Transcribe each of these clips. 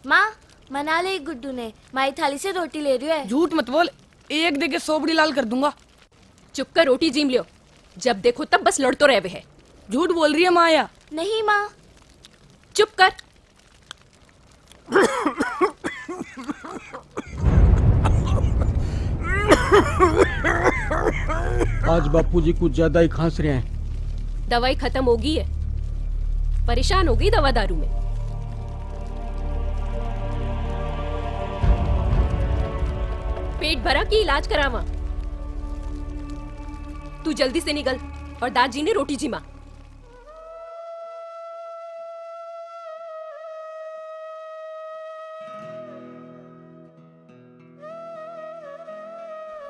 माँ मना ले गुड्डू ने, माई थाली से रोटी ले रही है। झूठ मत बोल, एक देके सोबड़ी लाल कर दूंगा। चुप कर, रोटी जीम लियो। जब देखो तब बस लड़तो रहे है। झूठ बोल रही है माया। नहीं माँ। चुप कर। आज बापूजी कुछ ज्यादा ही खांस रहे हैं। दवाई खत्म होगी है, परेशान हो गई दवा दारू में। पेट भरा कि इलाज करावा? तू जल्दी से निकल और दादाजी ने रोटी जिमा।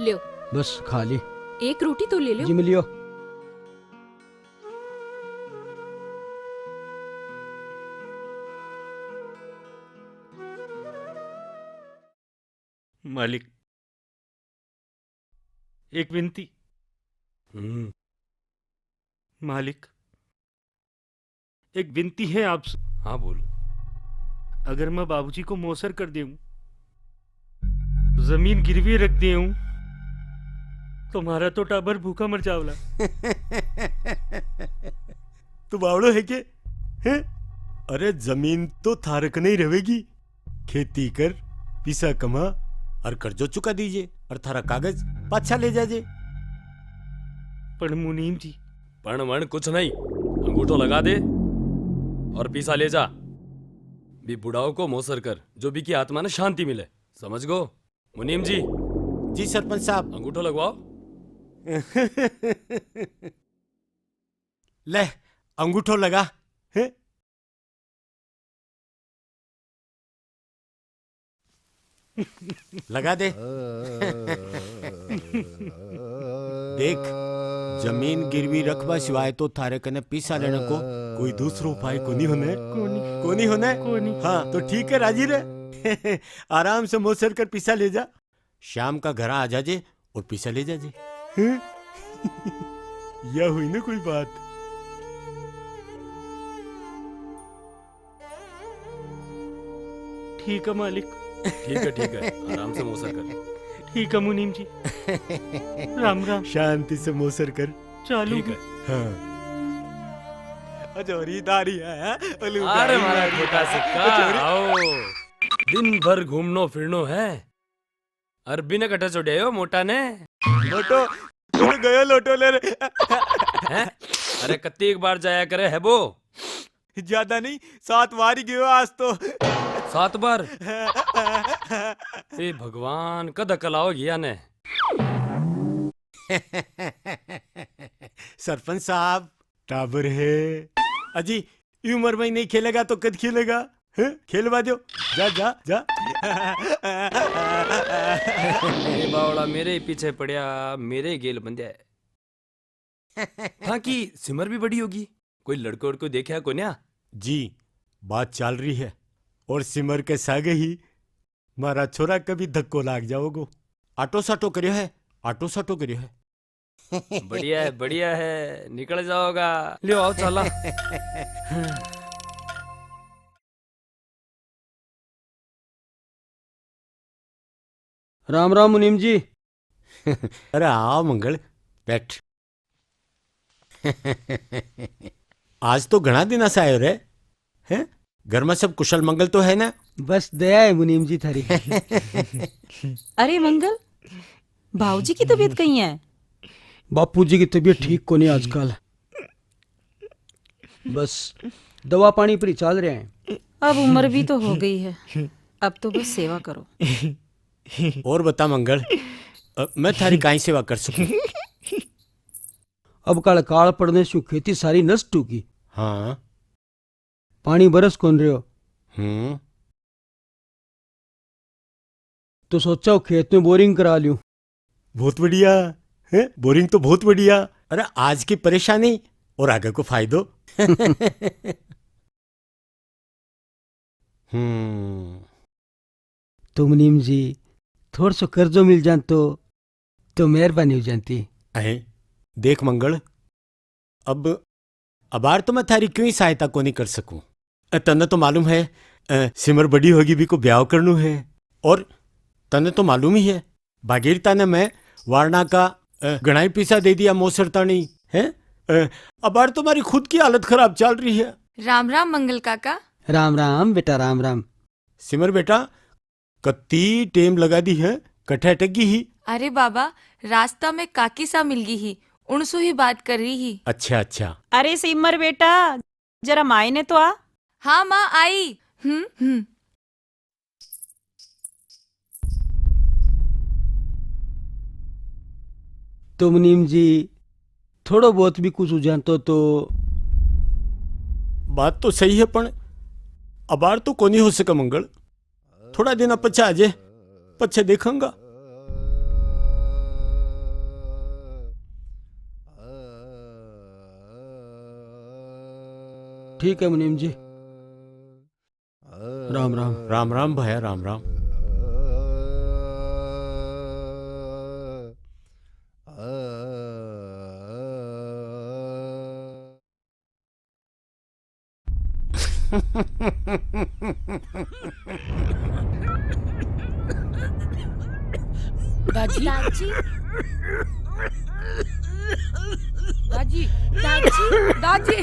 लियो, बस खा ली। एक रोटी तो ले लो। जी मिलियो। मालिक, एक विनती। मालिक, एक विनती है आपसे। हाँ बोल। अगर मैं बाबूजी को मौसर कर दूं, जमीन गिरवी रख दूं, तुम्हारा तो टाबर भूखा मर जावला। तो बावड़ो है के हैं? अरे जमीन तो थारक नहीं रहेगी। खेती कर, पिसा कमा और कर्जो चुका दीजिए और थारा कागज पाछा ले जाजे। पर मुनीम जी, पण वण कुछ नहीं, अंगूठो लगा दे और पीसा ले जा। भी बुढ़ाओ को मोसर कर, जो भी की आत्मा ने शांति मिले। समझ गो मुनीम जी? जी सरपंच साहब। अंगूठो लगवाओ। ले अंगूठो लगा है? लगा दे। देख, जमीन गिरवी रखवा सिवाय तो थारे कने पीसा लेने को कोई दूसरा उपाय को नहीं होने। को नहीं होने। हाँ तो ठीक है, राजी रहे। आराम से मोसर कर पीसा ले जा। शाम का घर आ जाजे और पीसा ले जाजे। यह हुई ना कोई बात। ठीक है मालिक। ठीक है, आराम से मोसर कर। ठीक है मुनीम जी। राम राम। शांति से मोसर कर। चालू ठीक है। हाँ। अजोरी दारी है। अरे मारा छोटा सिक्का, आओ। दिन भर घूमनो फिरनो है। अरबी ने कटा चोड़े हो मोटा ने। लोटो गयो लोटो ले रे। हैं? अरे कत्ती एक बार जाया करे है वो। ज्यादा नहीं, 7 बार ही गयो आज तो। 7 बार? ए भगवान, कद अकल आओ गया ने। सरपंच साहब, टाबर है अजी। ये उम्र में नहीं खेलेगा तो कद खेलेगा? खेलवा दो। जा जा जा। ए बावड़ा मेरे पीछे पड़िया, मेरे गेल बंध्या है। हाँ की सिमर भी बड़ी होगी। कोई लड़को और को देखा को न्या? जी बात चल रही है और सिमर के सागे ही मारा छोरा कभी धक्को लाग जाओगो। आटो साटो करियो है, आटो साटो करियो है। बढ़िया है, निकल जाओगा। लियो आओ चला। राम राम मुनीम जी। अरे आओ मंगल, बैठ। आज तो घना दिन से आयो रे हैं? घर में सब कुशल मंगल तो है ना? बस दया है मुनीम जी थारी। अरे मंगल, भाऊजी की तबीयत कहीं है? बापूजी की तबीयत ठीक को नहीं आजकल। बस दवा पानी पर ही चल रहे हैं। अब उम्र भी तो हो गई है, अब तो बस सेवा करो। और बता मंगल, मैं थारी काई सेवा कर सकूं? अब काल काल पड़ने से खेती सारी नष्ट होगी। हाँ। पानी बरस कौन रहे हो? तो सोचा खेत में बोरिंग करा लूं। बहुत बढ़िया है, बोरिंग तो बहुत बढ़िया। अरे आज की परेशानी और आगे को फायदो। तो मुनीम जी थोड़ा सा कर्जो मिल जान तो मेहरबानी हो जाती। देख मंगल, अब आर तो मैं थारी क्यों ही सहायता को नहीं कर सकूं। तन्ने तो मालूम है सिमर बड़ी होगी भी को ब्याह करनू है। और तने तो मालूम ही है भागीरता ने मैं वारणा का गणाई पीसा दे दिया मोसरतानी है। अब आर तुम्हारी खुद की हालत खराब चल रही है। राम राम मंगल काका। राम राम बेटा राम राम। सिमर बेटा कत्ती टेम लगा दी है कट्ठे अटकी ही। अरे बाबा रास्ता में काकी सा मिल गई ही उनसु ही बात कर रही ही। अच्छा अच्छा। अरे सिमर बेटा जरा माई ने तो आ। हाँ माँ आई। तो मुनीम जी थोड़ो बहुत भी कुछ जानतो तो। बात तो सही है पण अबार तो कोनी हो सके मंगल। थोड़ा दिन पछा आजे पछे देखूंगा। ठीक है मुनीम जी। राम राम। राम राम भैया राम राम। दादी दादी दादी दादी दादी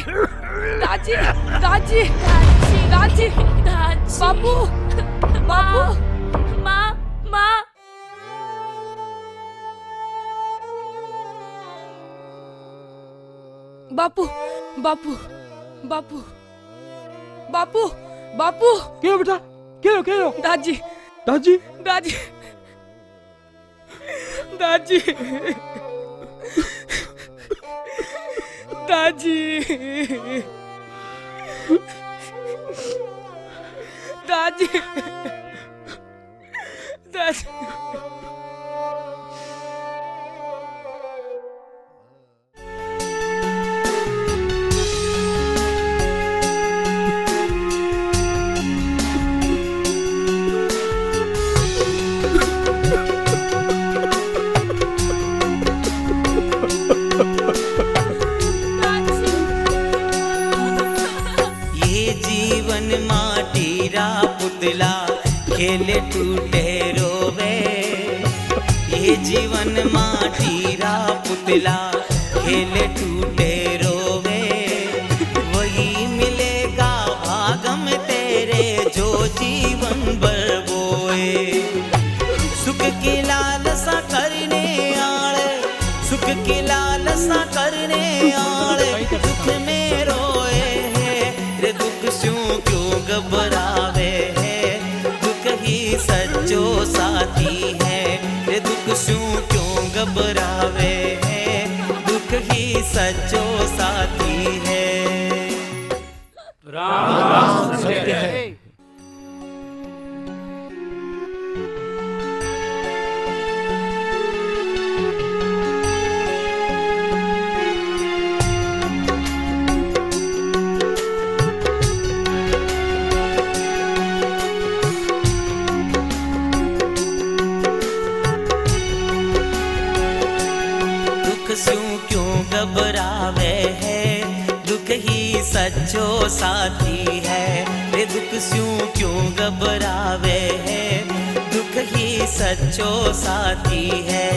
दादी दादी दादी दादी दादी बापू बापू माँ माँ बापू बापू बापू बापू बापू क्या बेटा क्या दादी दादी दादी दादी दादी दादी दादी पुतला खेले टूटे रोवे। ये जीवन माटीरा पुतला खेले टूटे रोवे। वही मिलेगा भाग में तेरे जो जीवन भर बोए। सुख की लालसा करने आले सुख की लालसा करने आले दुख में रोए है। रे दुख स्यों क्यों घबरावे सच्चो साथी है। रे दुख स्यों क्यों घबरावे है दुख ही सच्चो साथी है। राम राम सत्य है। घबरावे है दुख ही सच्चो साथी है। रे दुख स्यों क्यों घबरावे है दुख ही सच्चो साथी है।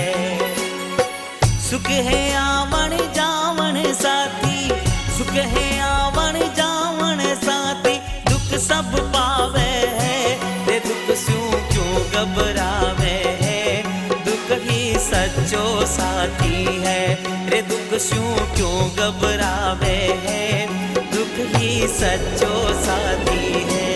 सुख है आवन जावन साथी सुख है आवन जावन साथी दुख सब पावे है। रे दुख स्यों क्यों घबरावे है दुख ही सच्चो साथी है। रे दुख स्यों क्यों घबरावे है दुख ही सच्चो साथी है।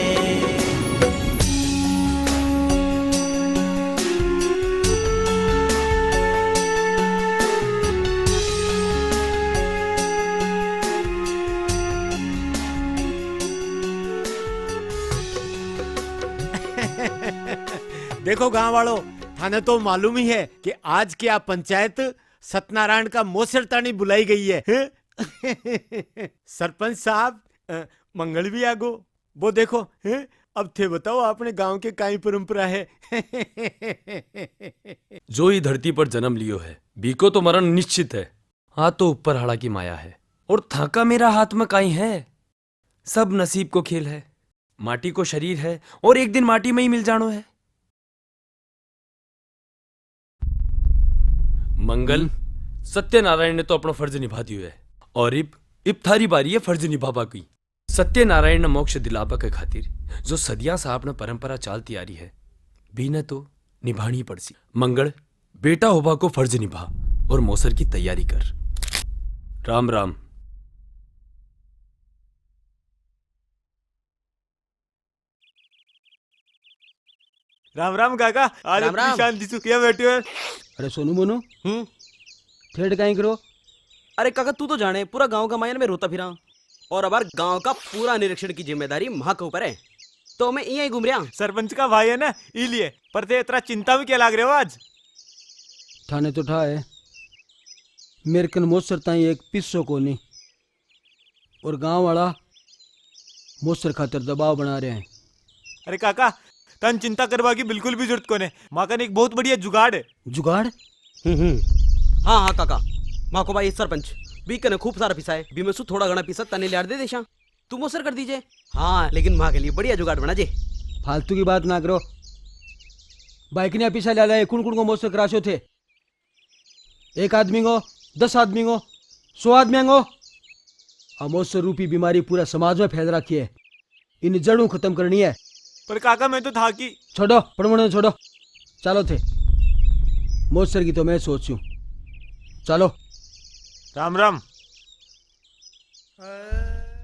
देखो गांव वालों थाने तो मालूम ही है कि आज की आप पंचायत सत्यनारायण का मोसरतानी बुलाई गई है। सरपंच साहब मंगल भी आगो। वो देखो अब थे बताओ आपने गांव के काई परंपरा है। जो ही धरती पर जन्म लियो है बीको तो मरण निश्चित है। हाँ तो ऊपर हाड़ा की माया है और थाका मेरा हाथ में काई है। सब नसीब को खेल है। माटी को शरीर है और एक दिन माटी में ही मिल जानो है। मंगल, सत्यनारायण ने तो अपना फर्ज निभा दियो है और इब थारी बारी है फर्ज निभाबा की। सत्यनारायण ने मोक्ष दिलाबा के खातिर जो सदिया सा अपना परंपरा चालती आ रही है भी न तो निभानी पड़सी। मंगल, बेटा होबा को फर्ज निभा और मौसर की तैयारी कर। राम राम। राम राम काका, आज राम राम। शांति से क्या बैठे हो? अरे सोनू मोनू, थ्रेड कहीं करो। अरे काका तू तो जाने पूरा गांव का मायन में रोता फिरा और अब गांव का पूरा निरीक्षण की जिम्मेदारी मां के ऊपर है, तो मैं यहीं घूम रहा। सरपंच का भाई है ना, इसलिए। पर ते इतना चिंता में क्या लाग रहे हो आज? थाने तो ठा है मेरे कन मोसर ताई एक पिस्सो को नहीं, और गांव वाला मोसर खातर दबाव बना रहे हैं। अरे काका, तन चिंता करवा की बिल्कुल भी जरूरत कोने। माँ का एक बहुत बढ़िया जुगाड़ है। जुगाड़? हाँ हाँ काका, माँ को भाई सरपंच भी कने खूब सारा पिसा है, भी मैं सु थोड़ा घना पिसा तने लियार दे देशा, तुम मोसर कर दीजिए। हाँ लेकिन माँ के लिए बढ़िया जुगाड़ बना जे। फालतू की बात ना करो। बाइक ने पीछा ले लाए कुण कुण को मोसर कराशो थे। एक आदमी को, 10 आदमी को, 100 आदमी को। मोसर रूपी बीमारी पूरा समाज में फैल रखी है, इन जड़ों खत्म करनी है। पर काका मैं तो था कि छोड़ो पड़मण छोड़ो, चलो थे मोसर की तो मैं सोचूं। चलो राम राम।